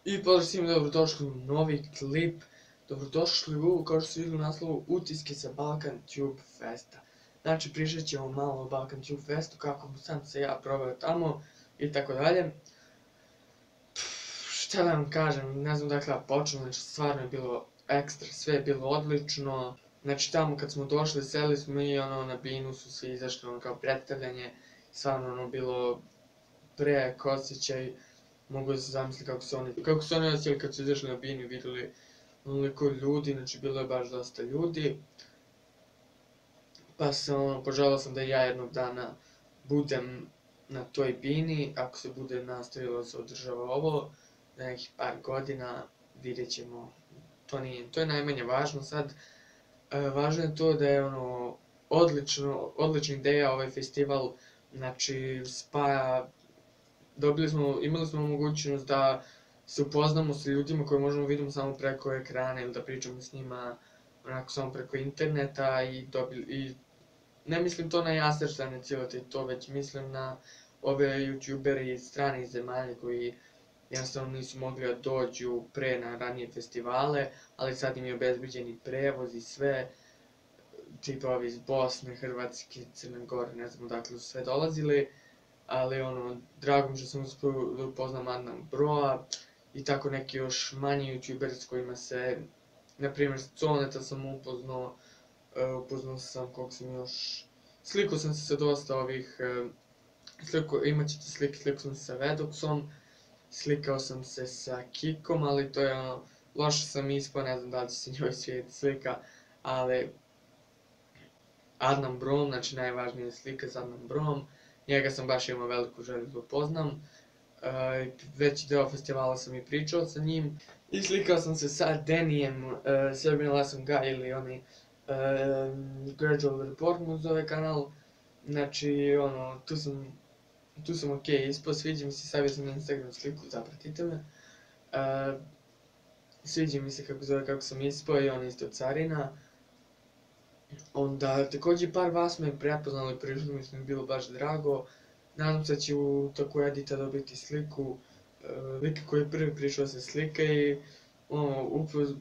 I pozdrav svima, dobrodošli u novi klip. Dobrodošli u, kao što ste vidjeli u naslovu, utiske sa Balkan Tube Festa. Znači, pričat ćemo malo o Balkan Tube Festu, kako sam se ja proveo tamo i tako dalje. Šta da vam kažem, ne znam dakle da počnem, znači stvarno je bilo ekstra, sve je bilo odlično. Znači tamo kad smo došli, seli smo i na binu su svi izašli kao predstavljanje. Stvarno bilo prejak osjećaj. Mogu da se zamisli kako su oni osjećali kad su izašli na binu i vidjeli onoliko ljudi, znači bilo je baš dosta ljudi. Pa poželao sam da ja jednog dana budem na toj bini, ako se bude nastavilo da se održava ovo, za nekih par godina, vidjet ćemo. To je najmanje važno sad. Važno je to da je odlična ideja ovaj festival, znači spaja, imali smo mogućnost da se upoznamo sa ljudima koje možemo vidimo samo preko ekrana ili da pričamo s njima onako samo preko interneta i ne mislim to na Jaserstvene cijelate to, već mislim na ove youtubere iz stranih zemalja koji jednostavno nisu mogli da dođu pre na ranije festivale, ali sad im je obezbeđen i prevoz i sve, tipa ovi iz Bosne, Hrvatske, Crne Gore, ne znam odakle su sve dolazili, ali drago mi što sam uspio da upoznam Adnan Broa i tako neki još manji youtuberi s kojima se, na primjer s Coneta sam upoznao sam koliko sam još, slikao sam se sa dosta ovih, imat ćete slikao sam se sa Vedoxom, slikao sam se sa Kikom, ali to je loše sam ispao, ne znam da li će se njoj svijetiti slika, ali Adnan Brom, znači najvažnija slika s Adnan Brom, njega sam baš imao veliku želju da upoznam, veći deo festivala sam i pričao sa njim, i slikao sam se sa Denijem, Serbian Lesson Guy ili onaj Gradual Report mu zove kanal, znači tu sam ok ispao, sviđa mi se, stavio sam na Instagram sliku, zapratite me. Sviđa mi se kako sam ispao i on isto carina. Onda takođe par vas me prepoznalo i prišlo mi je bilo baš drago. Nadam se da će u toku edita dobiti sliku lika koji je prvi prišao se slika i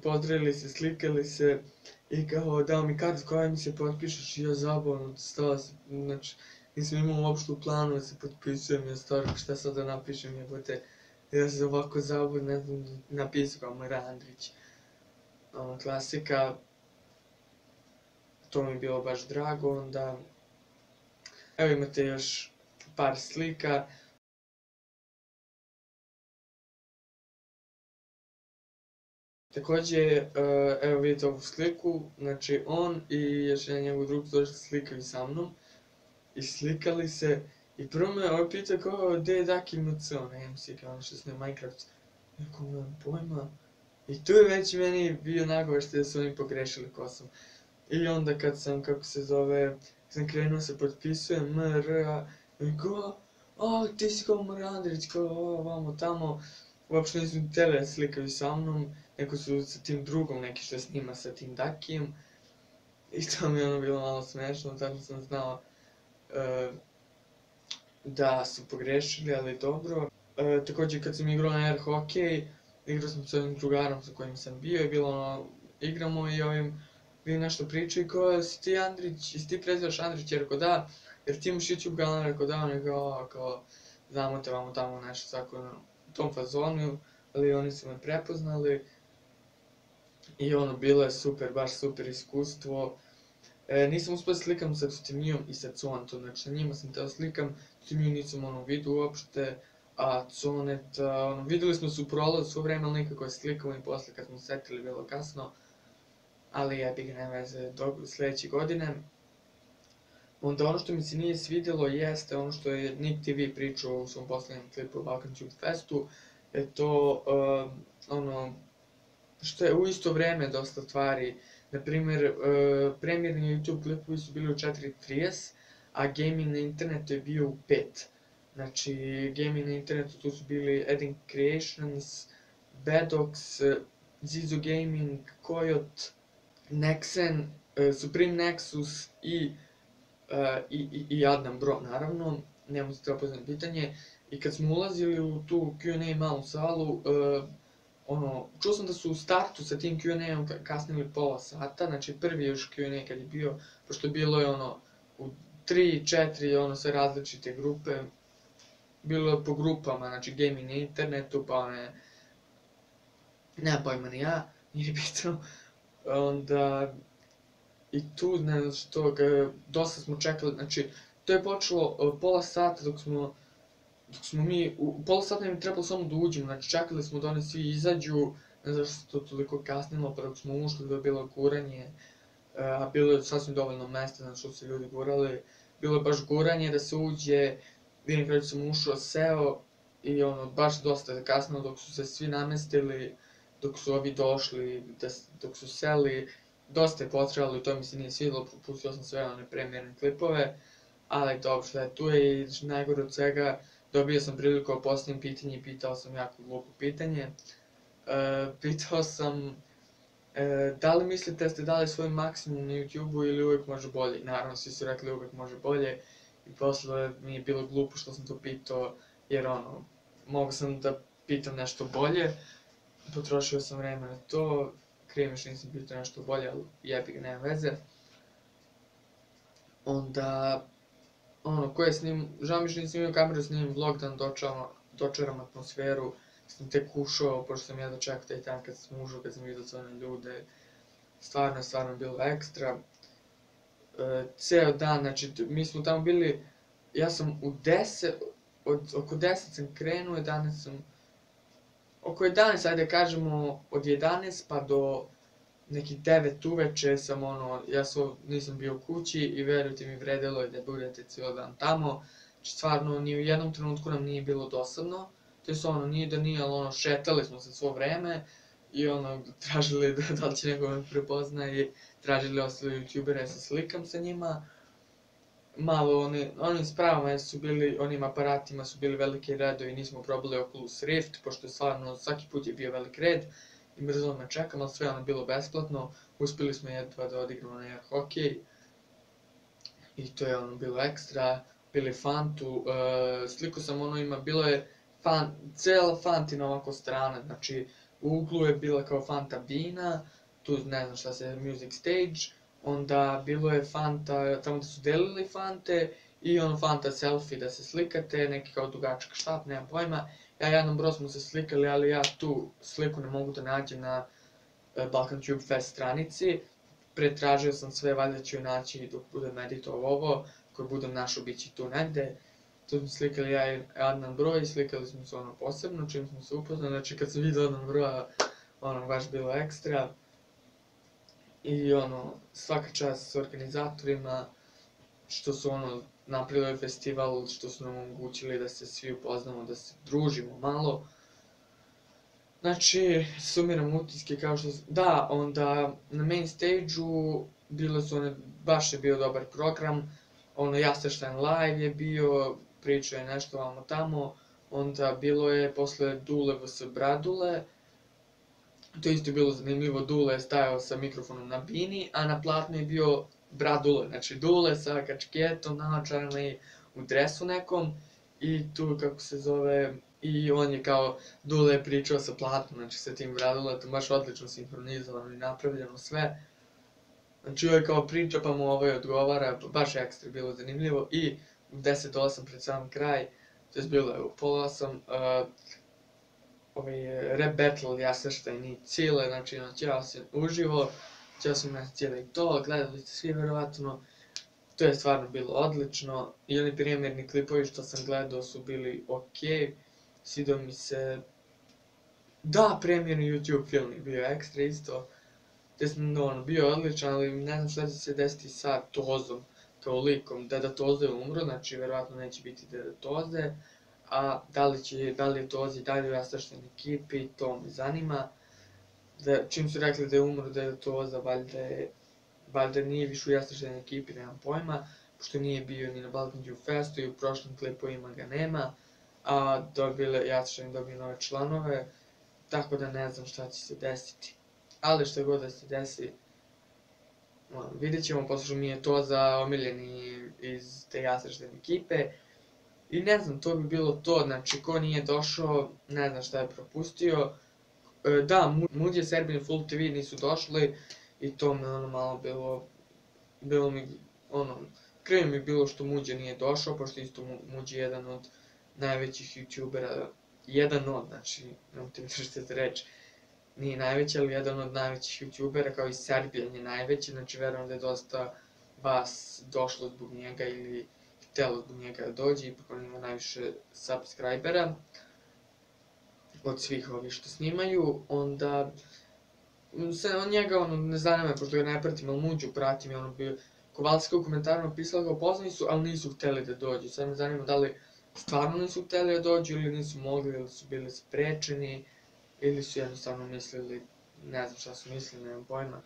pozdravili se, slikali se i kao dao mi kartu koja mi se potpišeš i ja zabavno stao se, znači nisam imao uopšte u planu da se potpisujem, ja stvarno šta sad da napišem, jebote, ja se ovako zabavno, ne znam, napisao kao Mara Andrić, klasika, to mi je bilo baš drago. Onda evo imate još par slika. Takođe, evo vidite ovu sliku, znači on i još jedan njegov drug došli slikaju sa mnom i slikali se i prvo me ovaj pita kao gde je Daki MC, onaj MC kao što snima Minecraft, jako nemam pojma, i tu je već meni bio nagovor što da su oni pogrešili ko sam. I onda kad sam, kako se zove, sam krenuo se potpisujem MR, i kao, ti si kao Mara Andrić, kao vamo tamo, uopšte nisu htjeli da slikaju sa mnom, neko su sa tim drugom neki što snima sa tim Dakijem, i to mi je bilo malo smešno, tako sam znao da su pogrešili, ali dobro. Takođe kad sam igrao na air hokej, igrao sam sa ovim drugarom sa kojim sam bio i bilo igramo i ovim bi nešto pričao i kao, jesi ti Andrić, jesi ti prezivaš Andrić, jer rekao da, jer ti imaš YouTube kanal, rekao da, on je kao, znamo te vamo tamo nešto svako u tom fazonu, ali oni su me prepoznali i bilo je super, baš super iskustvo. Nisam uspio slikam sa Tutemijom i sa Contom, znači na njima sam teo slikam, Tutemiju nisam vidio uopšte, a Conet, videli smo se u prolazu svo vreme, ali nikako je slikamo i posle kad smo setili bilo kasno, ali jebi ga, nema veze, sledeće godine. Onda ono što mi se nije svidjelo jeste ono što je Nick TV pričao u svom poslednjem klipu o Balkan Tube Festu, je to što je u isto vreme dosta stvari. Naprimjer, premijerni YouTube klipovi su bili u 4:30, a gaming na internetu je bio u 5. Znači, gaming na internetu tu su bili Edding Creations, Bedox, Zizo Gaming, Coyote, Nexen, Supreme Nexus i Adnan Bro, naravno, nemamo se treba poznati pitanje. I kad smo ulazili u tu Q&A malu salu, čuo sam da su u startu sa tim Q&A-om kasnili pola sata, znači prvi još Q&A kad je bio, pošto bilo je u 3, 4, sve različite grupe, bilo je po grupama, znači gaming na internetu, pa nema pojma ni ja, nije bitno, onda i tu, ne znam što, dosta smo čekali, znači, to je počelo pola sata dok smo mi, pola sata nam je trebalo samo da uđemo, znači čekali smo da oni svi izađu, ne znam što se to toliko kasnilo, pa dok smo ušli da je bilo guranje, a bilo je sasvim dovoljno mesta, znači što se ljudi gurali, bilo je baš guranje da se uđe, vidim kada sam ušao, seo i baš dosta kasnilo dok su se svi namestili, dok su ovi došli, dok su seli, dosta je potrebalo i to mi se nije svidjelo, propustio sam sve one premijerne klipove, ali dobro, šta je tu je i najgore od svega, dobio sam priliku da postavim pitanje i pitao sam jako glupo pitanje. Pitao sam da li mislite da ste dali svoj maksimum na YouTube-u ili uvijek može bolje? Naravno, svi su rekli uvijek može bolje i posle mi je bilo glupo što sam to pitao jer mogu sam da pitam nešto bolje, potrošio sam vreme na to, krijem što nisam pitao nešto bolje, ali jebi ga, nema veze. Onda, ko je žao mi što nisam imao kameru, snimim vlog da dočaram atmosferu, sam tek ušao, pošto sam jedva čekao taj dan kad sam ušao, kad sam vidio sve one ljude, stvarno bilo ekstra. Ceo dan, znači, mi smo tamo bili, ja sam oko 10 sam krenuo, 11 sam, oko 11, ajde kažemo, od 11 pa do nekih 9 uveče sam ja nisam bio kući i verujte mi vredelo je da budete cijel dan tamo, znači stvarno ni u jednom trenutku nam nije bilo dosadno, to je nije da nije, ali šetali smo se svo vreme i tražili da li će nego me prepozna i tražili ostali youtubere, se slikam sa njima, malo oni s pravama jer su bili, onim aparatima su bili velike redovi, nismo probali Oculus Rift, pošto je stvarno svaki put je bio velik red i brzo me čekam, ali sve bilo besplatno, uspjeli smo jedva da odigramo na hokej i to je bilo ekstra, bili Fantu, sliku sam bilo je cijela Fantina ovako strana, znači u uglu je bila kao Fanta Bina, tu ne znam šta se, Music Stage, onda bilo je Fanta, tamo da su delili Fante i Fanta selfie da se slikate, neki kao dugačak štap, nemam pojma. Ja jednom broj smo se slikali, ali ja tu sliku ne mogu da nađem na Balkan Tube Fest stranici. Pretražio sam sve, valjda ću je naći dok budem editovao ovo, koji budem našao bit će tu negde. Tu smo slikali ja i Adnan broj, slikali smo se posebno, čim smo se upoznali, znači kad sam vidio Adnan broja, baš bilo ekstra. I svaka čast s organizatorima, što su napravili festival, što su nam omogućili da se svi upoznamo, da se družimo malo. Znači, sumiram utiske kao što da, onda na main stage-u bile su baš je bio dobar program, Jastrštajn live je bio, pričao je nešto vamo tamo, onda bilo je posle Dule vs Bradule, to je isto bilo zanimljivo, Dule je stajao sa mikrofonom na bini, a na platnu je bio Bradule, znači Dule sa kačketom, naočarama i u dresu nekom, i tu kako se zove, i on je kao, Dule je pričao sa platnom, znači sa tim Braduletom, baš odlično sinhronizovano i napravljeno sve. Znači ovo je kao priča pa mu odgovara, baš je ekstra bilo zanimljivo i u 10:08 pred sam kraj, to je bilo u pola 8, rap battle Jastrštajn i Cile, znači ćeo se uživo, ćeo sam na cijeli to, gledali ste svi verovatno, to je stvarno bilo odlično i oni primjerni klipovi što sam gledao su bili okej, svidio mi se, da, premijerni YouTube film je bio ekstra isto, bio odličan, ali ne znam šta će se desiti sa Tozom, kao likom, Deda Toze je umro, znači verovatno neće biti Deda Toze, a da li je Tozi dalje u Jastrštajn ekipi, to me zanima. Čim su rekli da je umro Deda Toza, valjda nije više u Jastrštajn ekipi, nemam pojma, pošto nije bio ni na Balkan Tube Festu i u prošlim klipovima ga nema, a Jastrštajn dobio nove članove, tako da ne znam šta će se desiti. Ali što god da se desi, vidjet ćemo, posle mi je Toza omiljeni iz te Jastrštajn ekipe. I ne znam, to bi bilo to, znači ko nije došao, ne znam šta je propustio. Da, Muđe, Serbin i Full TV nisu došli i to me ono malo bilo mi, ono, krivo mi bilo što Muđe nije došao, pošto isto Muđe je jedan od najvećih youtubera, znači, nemam ti vršte za reč, nije najveći, ali jedan od najvećih youtubera, kao i Serbijan je najveći, znači verujem da je dosta vas došlo zbog njega ili htjelo zbog njega da dođe, ipak on ima najviše subscribera od svih ovih što snimaju, onda se on njega ono ne zanima, pošto ga ne pratim, ali Muđu pratim i ono bio Kovalska u komentarima pisala ga upoznani su, ali nisu htjeli da dođu, sad me zanima da li stvarno nisu htjeli da dođu ili nisu mogli, ili su bili sprečeni, ili su jednostavno mislili, ne znam šta su mislili, nemam pojma.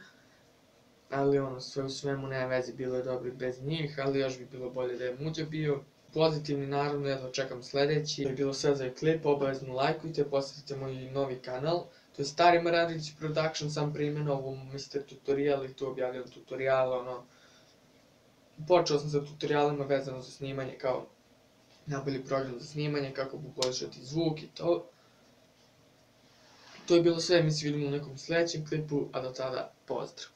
Ali ono, sve u svemu nema veze, bilo je dobro bez njih, ali još bi bilo bolje da je Muđa bio. Pozitivni, naravno, jedno čekam sljedeći. To je bilo sve za ovaj klip, obavezno lajkujte, posjetite moj novi kanal. To je Stari Maradić Production, sam preimenovao Mr. Tutorial i tu objavljam tutoriale, ono. Počeo sam sa tutorialima vezano za snimanje, kao najbolji program za snimanje, kako poboljšati zvuk i to. To je bilo sve, mi se vidimo u nekom sljedećem klipu, a do tada pozdrav.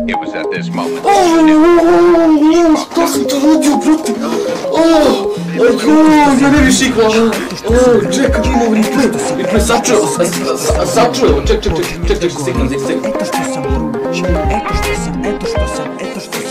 It was at this moment. Šta sam to radio, brate? Ja ne bi šikla. Čekaj, imam replay, sačuo, ček, sekund.